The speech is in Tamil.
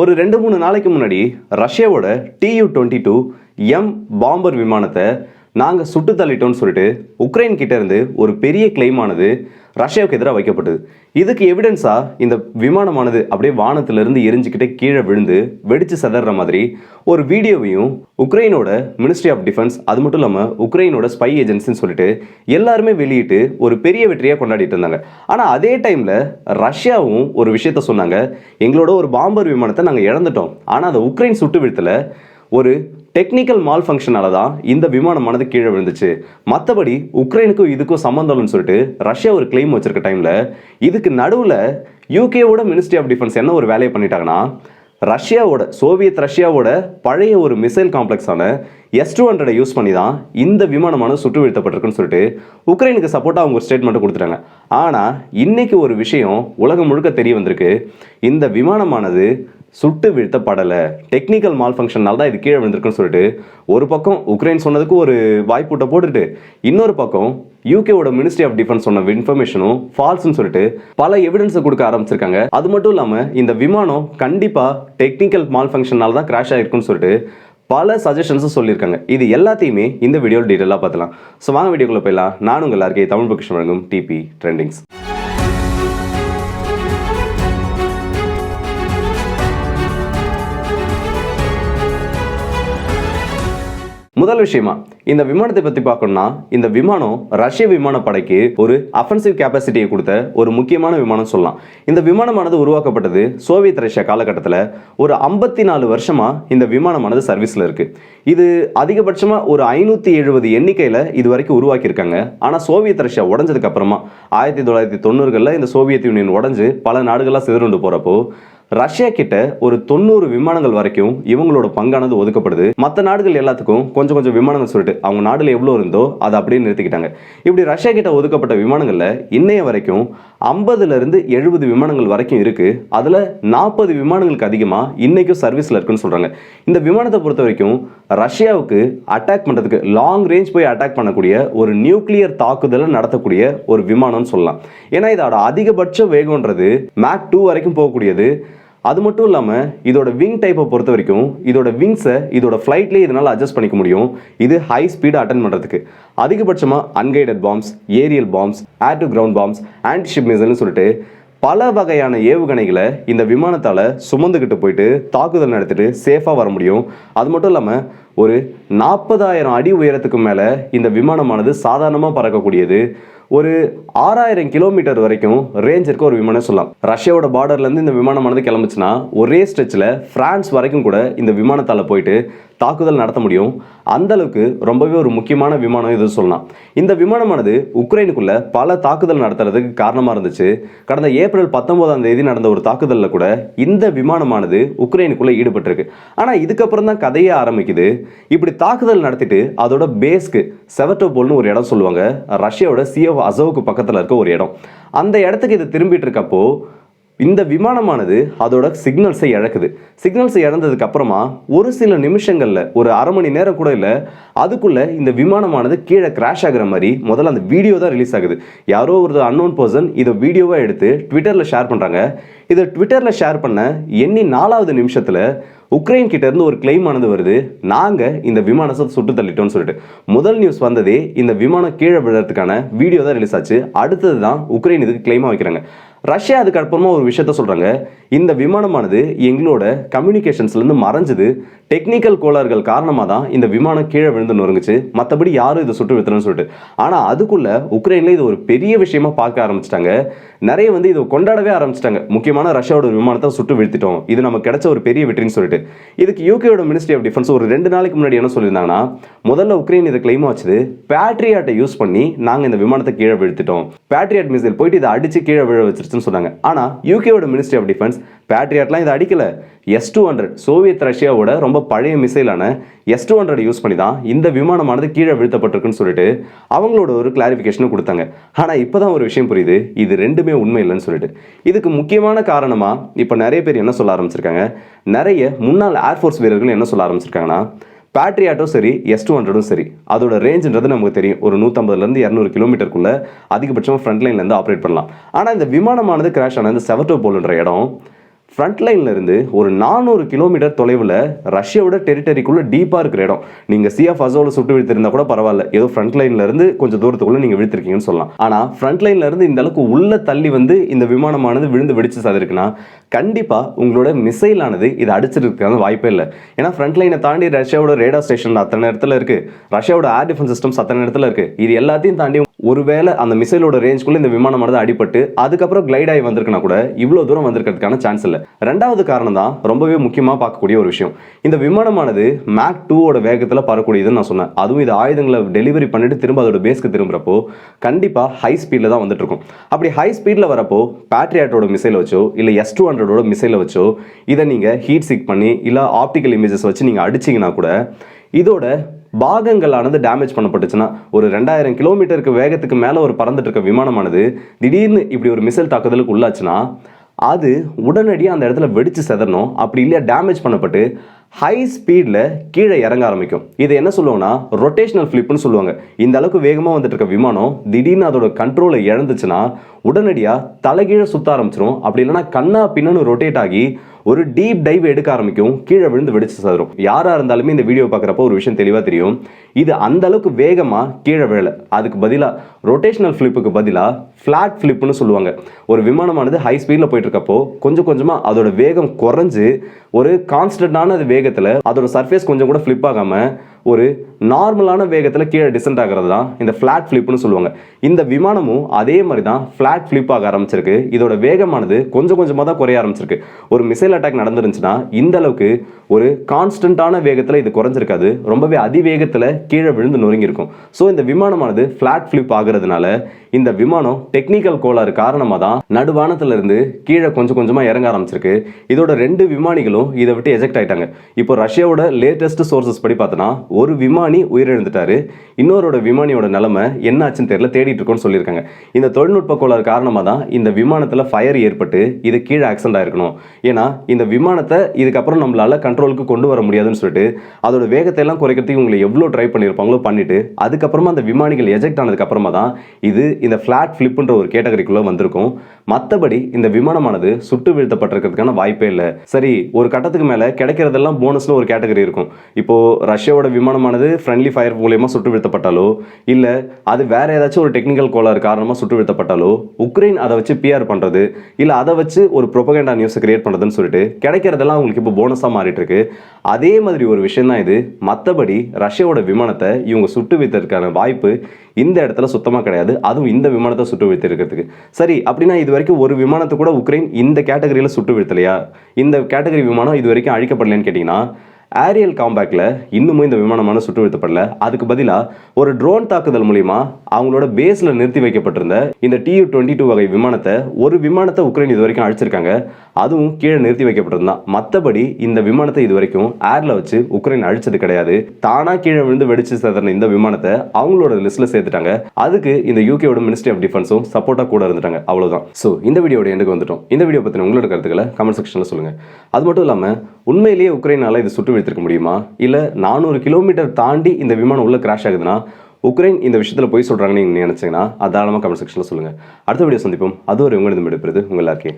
ஒரு 2-3 நாளைக்கு முன்னாடி ரஷ்யாவோட Tu-22M பாம்பர் விமானத்தை நாங்கள் சுட்டு தள்ளிட்டோம்னு சொல்லிட்டு உக்ரைன் கிட்ட இருந்து ஒரு பெரிய கிளைம் ஆனது ரஷ்யாவுக்கு எதிராக வைக்கப்பட்டது. இதுக்கு எவிடன்ஸா இந்த விமானமானது அப்படியே வானத்திலிருந்து எரிஞ்சுக்கிட்டே கீழே விழுந்து வெடிச்சு செதற மாதிரி ஒரு வீடியோவையும் உக்ரைனோட மினிஸ்ட்ரி ஆஃப் டிஃபென்ஸ், அது மட்டும் இல்லாமல் உக்ரைனோட ஸ்பை ஏஜென்சின்னு சொல்லிட்டு எல்லாருமே வெளியிட்டு ஒரு பெரிய வெற்றியாக கொண்டாடிட்டு இருந்தாங்க. ஆனால் அதே டைமில் ரஷ்யாவும் ஒரு விஷயத்த சொன்னாங்க, எங்களோட ஒரு பாம்பர் விமானத்தை நாங்கள் இழந்துட்டோம், ஆனால் அதை உக்ரைன் சுட்டு வீழ்த்தல, ஒரு டெக்னிக்கல் மால் ஃபங்க்ஷனால தான் இந்த விமானமானது கீழே விழுந்துச்சு, மற்றபடி உக்ரைனுக்கும் இதுக்கும் சம்மந்தம்னு சொல்லிட்டு ரஷ்யா ஒரு கிளைம் வச்சிருக்க டைமில் இதுக்கு நடுவில் யூகேவோட மினிஸ்ட்ரி ஆஃப் டிஃபென்ஸ் என்ன ஒரு வேலையை பண்ணிட்டாங்கன்னா, சோவியத் ரஷ்யாவோட பழைய ஒரு மிசைல் காம்ப்ளெக்ஸான S-200 யூஸ் பண்ணி தான் இந்த விமானமானது சுட்டு வீழ்த்தப்பட்டிருக்குன்னு சொல்லிட்டு உக்ரைனுக்கு சப்போர்ட்டாக அவங்க ஒரு ஸ்டேட்மெண்ட்டை கொடுத்துட்டாங்க. ஆனால் இன்னைக்கு ஒரு விஷயம் உலகம் முழுக்க தெரிய வந்திருக்கு, இந்த விமானமானது சுட்டு வீழ்த்தப்படலை, டெக்னிக்கல் மால் ஃபங்க்ஷனால் தான் இது கீழே விழுந்திருக்குன்னு சொல்லிட்டு ஒரு பக்கம் உக்ரைன் சொன்னதுக்கு ஒரு வாய்ப்பூட்டை போட்டுட்டு இன்னொரு பக்கம் யூகேவோட மினிஸ்ட்ரி ஆஃப் டிஃபென்ஸ் சொன்ன இன்ஃபர்மேஷனும் ஃபால்ஸ்னு சொல்லிட்டு பல எவிடன்ஸை கொடுக்க ஆரம்பிச்சிருக்காங்க. அது மட்டும் இல்லாமல் இந்த விமானம் கண்டிப்பாக டெக்னிக்கல் மால் ஃபங்க்ஷனால தான் கிராஷ் ஆகிருக்குன்னு சொல்லிட்டு பல சஜஷன்ஸும் சொல்லியிருக்காங்க. இது எல்லாத்தையுமே இந்த வீடியோவில் டீட்டெயிலாக பார்த்துலாம். ஸோ வாங்க வீடியோக்குள்ளே போயிடலாம். நான் உங்கள் எல்லாருக்கே தமிழ் பொக்கிஷம் வழங்கும் டிபி ட்ரெண்டிங்ஸ். முதல் விஷயமா இந்த விமானத்தை பற்றி பார்க்கணும்னா, இந்த விமானம் ரஷ்ய விமானப்படைக்கு ஒரு அஃபென்சிவ் கேப்பாசிட்டியை கொடுத்த ஒரு முக்கியமான விமானம் சொல்லலாம். இந்த விமானமானது உருவாக்கப்பட்டது சோவியத் ரஷ்யா காலகட்டத்தில். ஒரு 54 வருஷமா இந்த விமானமானது சர்வீஸில் இருக்கு. இது அதிகபட்சமாக ஒரு 570 எண்ணிக்கையில் இது வரைக்கும் உருவாக்கியிருக்காங்க. ஆனால் சோவியத் ரஷ்யா உடஞ்சதுக்கு அப்புறமா 1990களில் இந்த சோவியத் யூனியன் உடஞ்சு பல நாடுகளாக சிதறுண்டு போகிறப்போ ரஷ்யா கிட்ட ஒரு 90 விமானங்கள் வரைக்கும் இவங்களோட பங்கானது ஒதுக்கப்படுது. மற்ற நாடுகள் எல்லாத்துக்கும் கொஞ்சம் கொஞ்சம் விமானங்கள் சொல்லிட்டு அவங்க நாடுல எவ்வளோ இருந்தோ அதை அப்படியே நிறுத்திக்கிட்டாங்க. இப்படி ரஷ்யா கிட்ட ஒதுக்கப்பட்ட விமானங்கள்ல இன்னைய வரைக்கும் 50லிருந்து 70 விமானங்கள் வரைக்கும் இருக்கு. அதுல 40 விமானங்களுக்கு அதிகமா இன்னைக்கும் சர்வீஸ்ல இருக்குன்னு சொல்றாங்க. இந்த விமானத்தை பொறுத்த வரைக்கும் ரஷ்யாவுக்கு அட்டாக் பண்றதுக்கு, லாங் ரேஞ்ச் போய் அட்டாக் பண்ணக்கூடிய ஒரு நியூக்ளியர் தாக்குதலை நடத்தக்கூடிய ஒரு விமானம்னு சொல்லலாம். ஏன்னா இதோட அதிகபட்ச வேகம்ன்றது மாக் 2 வரைக்கும் போகக்கூடியது. அது மட்டும் இல்லாமல் இதோட விங் டைப்பை பொறுத்த வரைக்கும் இதோட விங்ஸை இதோட ஃப்ளைட்லேயே இதனால் அட்ஜஸ்ட் பண்ணிக்க முடியும். இது ஹை ஸ்பீடாக அட்டன் பண்ணுறதுக்கு. அதிகபட்சமாக unguided bombs, aerial bombs, air to ground bombs, antiship மிசைல்னு சொல்லிட்டு பல வகையான ஏவுகணைகளை இந்த விமானத்தால் சுமந்துக்கிட்டு போயிட்டு தாக்குதல் நடத்திட்டு சேஃபாக வர முடியும். அது மட்டும் இல்லாமல் ஒரு 40,000 அடி உயரத்துக்கு மேலே இந்த விமானமானது சாதாரணமாக பறக்கக்கூடியது. ஒரு 6000 கிலோமீட்டர் வரைக்கும் ரேஞ்ச் இருக்க ஒரு விமானம் சொல்லலாம். ரஷ்யாவோட பார்டர்லேருந்து இந்த விமானமானது கிளம்புச்சுன்னா ஒரே ஸ்ட்ரெச்சில் பிரான்ஸ் வரைக்கும் கூட இந்த விமானத்தால் போயிட்டு தாக்குதல் நடத்த முடியும். அந்த அளவுக்கு ரொம்பவே ஒரு முக்கியமான விமானம் இது சொல்லலாம். இந்த விமானமானது உக்ரைனுக்குள்ள பல தாக்குதல் நடத்துறதுக்கு காரணமாக இருந்துச்சு. கடந்த ஏப்ரல் 19ஆம் தேதி நடந்த ஒரு தாக்குதலில் கூட இந்த விமானமானது உக்ரைனுக்குள்ள ஈடுபட்டிருக்கு. ஆனால் இதுக்கப்புறம் தான் கதையே ஆரம்பிக்குது. இப்படி தாக்குதல் நடத்திட்டு அதோட பேஸ்க்கு செவட்டோபோல்னு ஒரு இடம் சொல்லுவாங்க, ரஷ்யாவோட சி ஆஃப் அசோவுக்கு பக்கத்தில் இருக்க ஒரு இடம். அந்த இடத்துக்கு இது திரும்பிட்டு இருக்கப்போ இந்த விமானமானது அதோட சிக்னல்ஸை இழக்குது. சிக்னல்ஸை இழந்ததுக்கு அப்புறமா ஒரு சில நிமிஷங்களில், ஒரு அரை மணி நேரம் கூட இல்லை, அதுக்குள்ள இந்த விமானமானது கீழே கிராஷ் ஆகுற மாதிரி முதல்ல அந்த வீடியோ தான் ரிலீஸ் ஆகுது. யாரோ ஒரு அன்னோன் பர்சன் இதை வீடியோவாக எடுத்து ட்விட்டரில் ஷேர் பண்ணுறாங்க. இதை ட்விட்டரில் ஷேர் பண்ண எண்ணி 4வது நிமிஷத்தில் உக்ரைன் கிட்ட இருந்து ஒரு கிளைம் ஆனது வருது, நாங்கள் இந்த விமானத்தை சுட்டு தள்ளிட்டோம்னு சொல்லிட்டு. முதல் நியூஸ் வந்ததே இந்த விமானம் கீழே விழுறதுக்கான வீடியோ தான் ரிலீஸ் ஆச்சு. அடுத்தது தான் உக்ரைன் இதுக்கு கிளைமாக வைக்கிறாங்க. ரஷ்யா அதுக்கு அப்புறமா ஒரு விஷயத்த சொல்கிறாங்க, இந்த விமானமானது எங்களோட கம்யூனிகேஷன்ஸ்லேருந்து மறைஞ்சது, டெக்னிக்கல் கோளாறுகள் காரணமாக தான் இந்த விமானம் கீழே விழுந்து நொறுங்குச்சு, மற்றபடி யாரும் இதை சுட்டு வித்துறன்னு சொல்லிட்டு. ஆனால் அதுக்குள்ள உக்ரைனில் இது ஒரு பெரிய விஷயமா பார்க்க ஆரம்பிச்சிட்டாங்க. நிறைய இதை கொண்டாடவே ஆரம்பிச்சிட்டாங்க. முக்கியமான ரஷ்யாவோட விமானத்தை சுட்டு வீழ்த்திட்டோம், இது நமக்கு கிடைச்ச ஒரு பெரிய வெற்றின்னு சொல்லிட்டு. இதுக்கு யூகேயோட மினிஸ்ட்ரி ஆஃப் டிஃபென்ஸ் ஒரு 2 நாளைக்கு முன்னாடி என்ன சொல்லியிருந்தாங்கன்னா, முதல்ல உக்ரைன் இதை கிளைமாக வச்சது பேட்ரியாட்டை யூஸ் பண்ணி நாங்கள் இந்த விமானத்தை கீழே வீழ்த்திட்டோம், பேட்ரியாட் மிசைல் போயிட்டு இதை அடிச்சு கீழே விழ வச்சிருச்சுன்னு சொன்னாங்க. ஆனால் யூகேவோட மினிஸ்ட்ரி ஆஃப் டிஃபென்ஸ் பேட்ரியாட்லாம் இதை அடிக்கல, S-200 சோவியத் ரஷ்யாவோட ரொம்ப பழைய மிசைலான S-200 யூஸ் பண்ணி தான் இந்த விமானமானது கீழே வீழ்த்தப்பட்டிருக்குன்னு சொல்லிட்டு அவங்களோட ஒரு கிளாரிஃபிகேஷனும் கொடுத்தாங்க. ஆனால் இப்போ தான் ஒரு விஷயம் புரியுது, இது ரெண்டுமே உண்மை இல்லைன்னு சொல்லிட்டு. இதுக்கு முக்கியமான காரணமாக இப்போ நிறைய பேர் என்ன சொல்ல ஆரம்பிச்சிருக்காங்க, நிறைய முன்னாள் ஏர்ஃபோர்ஸ் வீரர்கள் என்ன சொல்ல ஆரம்பிச்சிருக்காங்கன்னா, பேட்ரியாட்டும் சரி S-200ம் சரி அதோட ரேஞ்சுன்றது நமக்கு தெரியும், ஒரு 150லேருந்து 200 கிலோமீட்டருக்குள்ள அதிகபட்சமாக ஃப்ரண்ட் லைன்லேருந்து ஆப்ரேட் பண்ணலாம். ஆனால் இந்த விமானமானது கிராஷ் ஆன இந்த செவட்டோபோல்ன்ற இடம் ஃப்ரண்ட் லைன்ல இருந்து ஒரு 400 கிலோமீட்டர் தொலைவில் ரஷ்யாவோட டெரிட்டரிக்குள்ள டீப்பா இருக்கிற இடம். நீங்க சி ஆஃப் அசோல சுட்டு விழுத்திருந்தா கூட பரவாயில்ல, ஏதோ ஃப்ரண்ட் லைன்ல இருந்து கொஞ்சம் தூரத்துக்குள்ள நீங்க விழுத்திருக்கீங்கன்னு சொல்லலாம். ஆனா ஃப்ரண்ட் லைன்ல இருந்து இந்த அளவுக்கு உள்ள தள்ளி வந்து இந்த விமானமானது விழுந்து வெடிச்சு சதிருக்குன்னா கண்டிப்பா உங்களோட மிசைல் ஆனது இதை அடிச்சிருக்கான வாய்ப்பே இல்லை. ஏன்னா ஃப்ரண்ட் லைனை தாண்டி ரஷ்யாவோட ரேடார் ஸ்டேஷன் அத்தனை இடத்துல இருக்கு, ரஷ்யாவோட ஏர் டிஃபென்ஸ் சிஸ்டம்ஸ் அத்தனை இடத்துல இருக்கு. இது எல்லாத்தையும் தாண்டி ஒருவேளை அந்த மிசைலோட ரேஞ்சுக்குள்ள இந்த விமானமானது அடிபட்டு அதுக்கப்புறம் கிளைட் ஆகி வந்திருக்குன்னா கூட இவ்வளவு தூரம் வந்திருக்கிறதுக்கான சான்ஸ் இல்லை. ரெண்டாவது காரணம் தான் ரொம்பவே முக்கியமா பார்க்கக்கூடிய ஒரு விஷயம். இந்த விமானமானது மேக் 2 வேகத்தில் பறக்கூடியதுன்னு நான் சொன்னேன். அதுவும் இது ஆயுதங்களை டெலிவரி பண்ணிட்டு திரும்ப அதோட பேஸ்க்கு திரும்புறப்போ கண்டிப்பா ஹை ஸ்பீட்ல தான் வந்துட்டு இருக்கும். அப்படி ஹை ஸ்பீட்ல வரப்போ பேட்ரியாட்டோட மிசைலை வச்சோ இல்ல S-200 மிசைலை வச்சோ இதை நீங்க ஹீட் சிக் பண்ணி இல்ல ஆப்டிக்கல் இமேஜஸ் வச்சு நீங்க அடிச்சீங்கன்னா கூட இதோட பாகங்களானது டேமேஜ் பண்ணப்பட்டுச்சுன்னா, ஒரு 2000 கிலோமீட்டருக்கு வேகத்துக்கு மேலே ஒரு பறந்துட்டு இருக்க விமானமானது திடீர்னு இப்படி ஒரு மிசைல் தாக்குதலுக்கு உள்ளாச்சுன்னா அது உடனடியாக அந்த இடத்துல வெடிச்சு செதறணும். அப்படி இல்லையா டேமேஜ் பண்ணப்பட்டு ஹை ஸ்பீடில் கீழே இறங்க ஆரம்பிக்கும். இதை என்ன சொல்லுவாங்கன்னா ரொட்டேஷனல் ஃபிளிப்னு சொல்லுவாங்க. இந்த அளவுக்கு வேகமாக வந்துட்டு இருக்க விமானம் திடீர்னு அதோட கண்ட்ரோலை இழந்துச்சுன்னா உடனடியாக தலைகீழே சுத்த ஆரம்பிச்சிடும். அப்படி இல்லைன்னா கண்ணா பின்னு ரொட்டேட் ஆகி ஒரு டீப் டைவ் எடுக்க ஆரம்பிக்கும், கீழே விழுந்து வெடிச்சு சதரும். யாராக இருந்தாலுமே இந்த வீடியோ பார்க்குறப்போ ஒரு விஷயம் தெளிவாக தெரியும், இது அந்த அளவுக்கு வேகமாக கீழே விழல. அதுக்கு பதிலாக ரொட்டேஷனல் ஃபிளிப்புக்கு பதிலாக ஃப்ளாட் ஃபிளிப்னு சொல்லுவாங்க. ஒரு விமானமானது ஹை ஸ்பீடில் போயிட்டு இருக்கப்போ கொஞ்சம் கொஞ்சமாக அதோட வேகம் குறைஞ்சு ஒரு கான்ஸ்டன்டான வேகத்தில் அதோட சர்ஃபேஸ் கொஞ்சம் கூட ஃபிளிப் ஆகாமல் ஒரு நார்மலான வேகத்தில் கீழே டிசென்ட் ஆகிறது தான் இந்த ஃப்ளாட் ஃபிளிப்னு சொல்லுவாங்க. இந்த விமானமும் அதே மாதிரி தான் ஃப்ளாட் ஃபிளிப் ஆக ஆரம்பிச்சிருக்கு. இதோட வேகமானது கொஞ்சம் கொஞ்சமாக தான் குறைய ஆரம்பிச்சிருக்கு. ஒரு மிசைல் அட்டாக் நடந்துருந்துச்சுன்னா இந்த அளவுக்கு ஒரு கான்ஸ்டன்டான வேகத்தில் இது குறைஞ்சிருக்காது, ரொம்பவே அதிவேகத்தில் கீழே விழுந்து நொறுங்கியிருக்கும். ஸோ இந்த விமானமானது ஃப்ளாட் ஃபிளிப் ஆகுறதுனால இந்த விமானம் டெக்னிக்கல் கோளாறு காரணமாக தான் நடுவானத்திலிருந்து கீழே கொஞ்சம் கொஞ்சமாக இறங்க ஆரம்பிச்சிருக்கு. இதோட 2 விமானிகளும் இதை விட்டு எஜெக்ட் ஆயிட்டாங்க. இப்போ ரஷ்யாவோட லேட்டஸ்ட் சோர்சஸ் படி பார்த்தோன்னா ஒரு விமானி உயிரிழந்துட்டாரு, இன்னொருட விமானியோட நிலைமை என்ன ஆச்சுன்னு தெரியல, தேடிட்டு இருக்கோன்னு சொல்லியிருக்காங்க. இந்த தொழில்நுட்ப கோளாறு காரணமாக தான் இந்த விமானத்தில் ஃபயர் ஏற்பட்டு இது கீழே ஆக்சிடென்ட் ஆயிருக்கணும். ஏன்னா இந்த விமானத்தை இதுக்கப்புறம் நம்மளால கண்ட்ரோலுக்கு கொண்டு வர முடியாதுன்னு சொல்லிட்டு அதோட வேகத்தை எல்லாம் குறைக்கிறதுக்கு உங்களை எவ்வளோ ட்ரை பண்ணியிருப்பாங்களோ பண்ணிட்டு அதுக்கப்புறமா அந்த விமானிகள் எஜெக்ட் ஆனதுக்கு அப்புறமா தான் இது இந்த ஃப்ளாட் ஃபிளிப்ன்ற ஒரு கேட்டகரிக்குள்ள வந்திருக்கும். மற்றபடி இந்த விமானமானது சுட்டு வீழ்த்தப்பட்டிருக்கிறதுக்கான வாய்ப்பே இல்லை. சரி, ஒரு கட்டத்துக்கு மேலே கிடைக்கிறதெல்லாம் போனஸ்னு ஒரு கேட்டகரி இருக்கும். இப்போ ரஷ்யாவோட விமானமானது ஃப்ரெண்ட்லி ஃபயர் மூலியமாக சுட்டு வீழ்த்தப்பட்டாலோ இல்லை அது வேற ஏதாச்சும் ஒரு டெக்னிக்கல் கோளாறு காரணமாக சுட்டு வீழ்த்தப்பட்டாலோ உக்ரைன் அதை வச்சு பிஆர் பண்ணுறது இல்லை அதை வச்சு ஒரு ப்ரொபகண்டா நியூஸை கிரியேட் பண்ணுறதுன்னு சொல்லிட்டு கிடைக்கிறதெல்லாம் அவங்களுக்கு இப்போ போனஸாக மாறிட்டு இருக்கு. அதே மாதிரி ஒரு விஷயம் தான் இது. மற்றபடி ரஷ்யாவோட விமானத்தை இவங்க சுட்டு வீழ்த்தறதுக்கான வாய்ப்பு இந்த இடத்துல சுத்தமாக கிடையாது, அதுவும் இந்த விமானத்தை சுட்டு வீழ்த்திருக்கிறதுக்கு. சரி, அப்படின்னா இது வரைக்கும் ஒரு விமானத்தை கூட உக்ரைன் இந்த கேட்டகரியில் சுட்டு வீழ்த்தலையா, இந்த கேட்டகரி விமானம் இது வரைக்கும் அழிக்கப்படலைன்னு கேட்டிங்கன்னா ஏரியல் காம்பேக்டில் இன்னுமும் இந்த விமானமான சுட்டு வீழ்த்தப்படல. அதுக்கு பதிலாக ஒரு ட்ரோன் தாக்குதல் மூலிமா அவங்களோட பேஸில் நிறுத்தி வைக்கப்பட்டிருந்த இந்த Tu-22 வகை விமானத்தை ஒரு விமானத்தை உக்ரைன் இது வரைக்கும் அழிச்சிருக்காங்க, அதுவும் கீழே நிறுத்தி வைக்கப்பட்டிருந்தான். மற்றபடி இந்த விமானத்தை இது வரைக்கும் ஏர்ல வச்சு உக்ரைன் அழிச்சது கிடையாது. தானா கீழே விழுந்து வெடிச்சு சேதன இந்த விமானத்தை அவங்களோட லிஸ்ட்ல சேர்த்துட்டாங்க. அதுக்கு இந்த யூகேவோட மினிஸ்ட்ரி ஆஃப் டிஃபென்ஸும் சப்போர்ட்டா கூட இருந்துட்டாங்க. அவ்வளவுதான். ஸோ இந்த வீடியோட எண்டுக்கு வந்துட்டோம். இந்த வீடியோ பத்தின உங்களோட கருத்துக்களை கமெண்ட் செக்ஷன்ல சொல்லுங்க. அது மட்டும் இல்லாம உண்மையிலேயே உக்ரைனால இது சுட்டு வீழ்த்திருக்க முடியுமா, இல்ல 400 கிலோமீட்டர் தாண்டி இந்த விமானம் உள்ள கிராஷ் ஆகுதுன்னா உக்ரைன் இந்த விஷயத்துல போய் சொல்றாங்கன்னு நீங்க நினைச்சீங்கன்னா தாராளமா கமெண்ட் செக்ஷன்ல சொல்லுங்க. அடுத்த வீடியோ சந்திப்போம். அது ஒரு உங்களிடம் எடுப்பது உங்கள் எல்லாருக்கே.